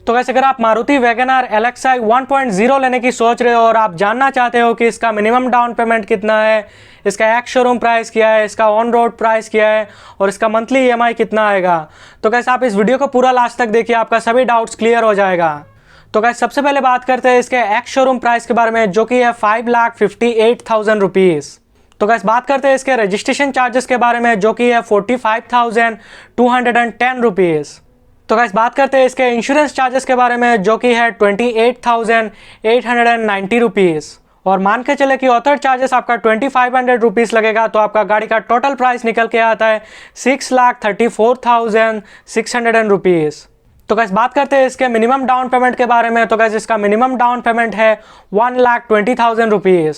तो वैसे अगर आप मारुति वैगनआर LXi 1.0 लेने की सोच रहे हो और आप जानना चाहते हो कि इसका मिनिमम डाउन पेमेंट कितना है, इसका एक्स शोरूम प्राइस क्या है, इसका ऑन रोड प्राइस क्या है और इसका मंथली EMI कितना आएगा, तो कैसे आप इस वीडियो को पूरा लास्ट तक देखिए, आपका सभी डाउट्स क्लियर हो जाएगा। तो कैसे सबसे पहले बात करते हैं इसके एक्स शोरूम प्राइस के बारे में, जो कि है 5,58,000 रुपीज़। तो कैसे बात करते हैं इसके रजिस्ट्रेशन चार्जेस के बारे में, जो कि है 45,210 रुपीज़। तो गाइस बात करते हैं इसके इंश्योरेंस चार्जेस के बारे में, जो कि है 28,890 रुपीज़। और मान के चले कि ऑथर चार्जेस आपका 2,500 रुपीज़ लगेगा, तो आपका गाड़ी का टोटल प्राइस निकल के आता है 6,34,600 रुपीज़। तो गाइस बात करते हैं इसके मिनिमम डाउन पेमेंट के बारे में। तो गाइस इसका मिनिमम डाउन पेमेंट है 1,20,000 रुपीज़।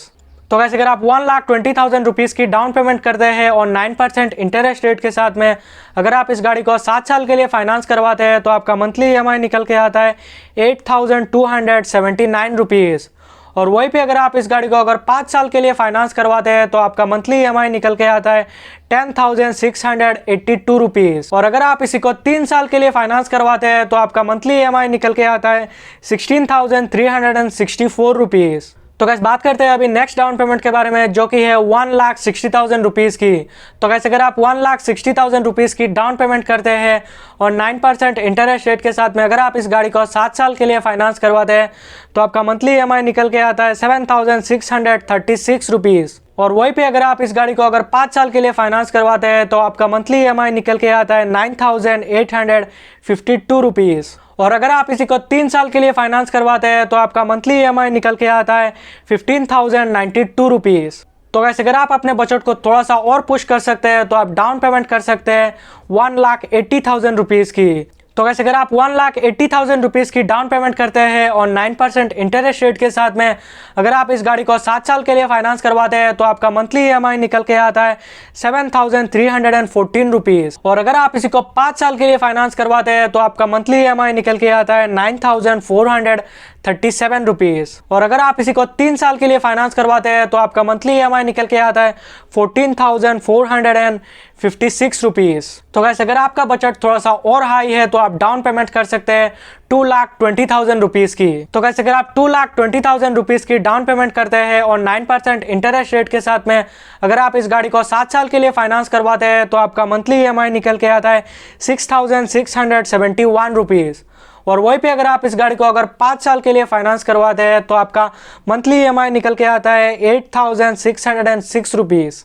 तो गाइस अगर आप 1,20,000 रुपीज़ की डाउन पेमेंट करते हैं और 9% इंटरेस्ट रेट के साथ में अगर आप इस गाड़ी को 7 साल के लिए फाइनेंस करवाते हैं, तो आपका मंथली EMI निकल के आता है 8,279 रुपीज़। और वहीं पे अगर आप इस गाड़ी को अगर 5 साल के लिए फाइनेंस करवाते हैं, तो आपका मंथली EMI निकल के आता है 10,682 रुपीज़। और अगर आप इसी को 3 साल के लिए फाइनेंस करवाते हैं, तो आपका मंथली EMI निकल के आता है 16,364 रुपीज़। तो गाइस बात करते हैं अभी नेक्स्ट डाउन पेमेंट के बारे में, जो कि है 1,60,000 रुपीज़ की। तो गाइस अगर आप 1,60,000 रुपीज़ की डाउन पेमेंट करते हैं और 9% इंटरेस्ट रेट के साथ में अगर आप इस गाड़ी को 7 साल के लिए फाइनेंस करवाते हैं, तो आपका मंथली EMI निकल के आता है 7,636 रुपीज़। और वहीं पे अगर आप इस गाड़ी को अगर 5 साल के लिए फाइनेंस करवाते हैं, तो आपका मंथली EMI निकल के आता है 9,852 रुपीज़। और अगर आप इसी को 3 साल के लिए फाइनेंस करवाते हैं, तो आपका मंथली EMI निकल के आता है 15,092 रुपीज़। तो वैसे अगर आप अपने बजट को थोड़ा सा और पुश कर सकते हैं, तो आप डाउन पेमेंट कर सकते हैं 1,80,000 रुपीज़ की। तो वैसे अगर आप 1,80,000 रुपीज़ की डाउन पेमेंट करते हैं और 9% इंटरेस्ट रेट के साथ में अगर आप इस गाड़ी को 7 साल के लिए फाइनेंस करवाते हैं, तो आपका मंथली EMI निकल के आता है 7,314 रुपीज़। और अगर आप इसी को 5 साल के लिए फाइनेंस करवाते हैं, तो आपका मंथली EMI निकल के आता है 9,437 रुपीज़। और अगर आप इसी को 3 साल के लिए फाइनेंस करवाते हैं, तो आपका मंथली EMI निकल के आता है 14,456 रुपीज़। तो गाइस अगर आपका बजट थोड़ा सा और हाई है, तो आप डाउन पेमेंट कर सकते हैं 2,20,000 रुपीज़ की। तो गाइस अगर आप 2,20,000 रुपीज़ की डाउन पेमेंट करते हैं और 9% इंटरेस्ट रेट के साथ में अगर आप इस गाड़ी को 7 साल के लिए फाइनेंस करवाते हैं, तो आपका मंथली EMI निकल के आता है 6,671 रुपीज़। और वहीं पे अगर आप इस गाड़ी को अगर 5 साल के लिए फाइनेंस करवाते हैं, तो आपका मंथली EMI निकल के आता है 8,606 रुपीज़।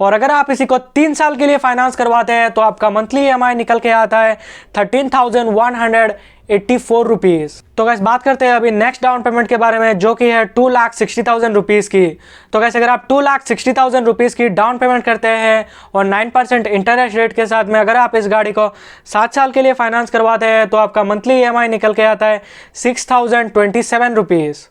और अगर आप इसी को 3 साल के लिए फाइनेंस करवाते हैं, तो आपका मंथली EMI निकल के आता है 13,184 रुपीज़। तो गाइस बात करते हैं अभी नेक्स्ट डाउन पेमेंट के बारे में, जो कि है 2,60,000 रुपीज़ की। तो गाइस अगर आप 2,60,000 रुपीज़ की डाउन पेमेंट करते हैं और 9% इंटरेस्ट रेट के साथ में अगर आप इस गाड़ी को 7 साल के लिए फाइनेंस करवाते हैं, तो आपका मंथली EMI निकल के आता है 6,027 रुपीज़।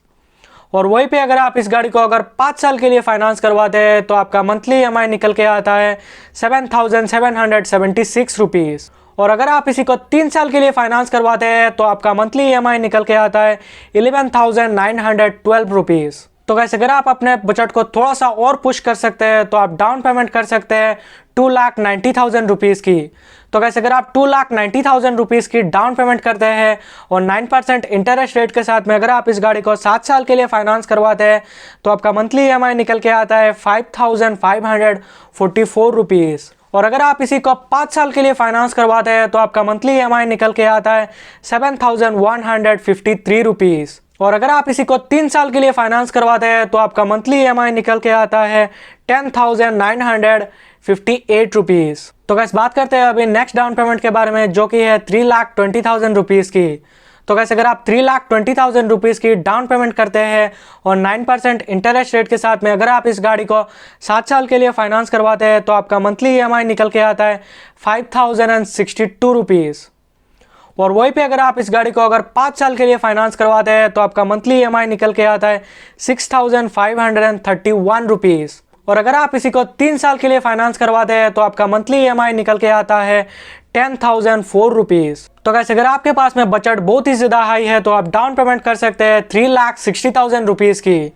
और वहीं पे अगर आप इस गाड़ी को अगर 5 साल के लिए फाइनेंस करवाते हैं, तो आपका मंथली EMI निकल के आता है 7,776 रुपीज़। और अगर आप इसी को 3 साल के लिए फाइनेंस करवाते हैं, तो आपका मंथली EMI निकल के आता है 11,912 रुपीज़। तो गाइस अगर आप अपने बजट को थोड़ा सा और पुश कर सकते हैं, तो आप डाउन पेमेंट कर सकते हैं 2,90,000 रुपीज़ की। तो गाइस अगर आप 2,90,000 रुपीज़ की डाउन पेमेंट करते हैं और 9% इंटरेस्ट रेट के साथ में अगर आप इस गाड़ी को 7 साल के लिए फाइनेंस करवाते हैं, तो आपका मंथली EMI निकल के आता है 5,544 रुपीज़। और अगर आप इसी को 5 साल के लिए फाइनेंस करवाते हैं, तो आपका मंथली EMI निकल के आता है 7,153 रुपीज़। और अगर आप इसी को 3 साल के लिए फाइनेंस करवाते हैं, तो आपका मंथली EMI निकल के आता है 10,958 रुपीज़। तो गाइस बात करते हैं अभी नेक्स्ट डाउन पेमेंट के बारे में, जो कि है 3,20,000 रुपीज़ की। तो गाइस अगर आप 3,20,000 रुपीज़ की डाउन पेमेंट करते हैं और 9% इंटरेस्ट रेट के साथ में अगर आप इस गाड़ी को 7 साल के लिए फाइनेंस करवाते हैं, तो आपका मंथली EMI निकल के आता है 5,062 रुपीज़। और वहीं पे अगर आप इस गाड़ी को अगर 5 साल के लिए फाइनेंस करवाते हैं, तो आपका मंथली EMI निकल के आता है 6,531 रुपीज़। और अगर आप इसी को 3 साल के लिए फाइनेंस करवाते हैं, तो आपका मंथली EMI निकल के आता है 10,004 रुपीज़। तो कैसे अगर आपके पास में बजट बहुत ही ज़्यादा हाई है तो आप डाउन पेमेंट कर सकते हैं 3,60,000 रुपीज़ की।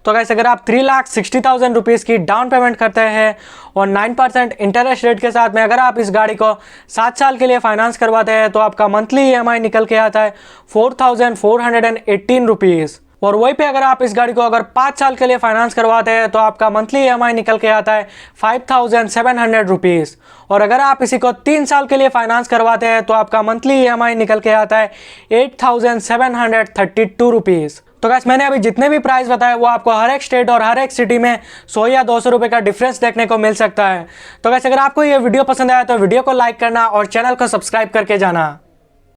तो कैसे अगर आप 3,60,000 रुपीज़ की डाउन पेमेंट करते हैं और 9% इंटरेस्ट रेट के साथ में अगर आप इस गाड़ी को 7 साल के लिए फाइनेंस करवाते हैं तो आपका मंथली EMI निकल के आता है 4,418 रुपीज़। और वहीं पे अगर आप इस गाड़ी को अगर 5 साल के लिए फाइनेंस करवाते हैं तो आपका मंथली EMI निकल के आता है 5,700 रुपीज़। और अगर आप इसी को 3 साल के लिए फाइनेंस करवाते हैं तो आपका मंथली EMI निकल के आता है 8,732 रुपीज़। तो गाइस मैंने अभी जितने भी प्राइस बताए वो आपको हर एक स्टेट और हर एक सिटी में 100 या 200 रुपये का डिफरेंस देखने को मिल सकता है। तो गाइस अगर आपको ये वीडियो पसंद आया तो वीडियो को लाइक करना और चैनल को सब्सक्राइब करके जाना।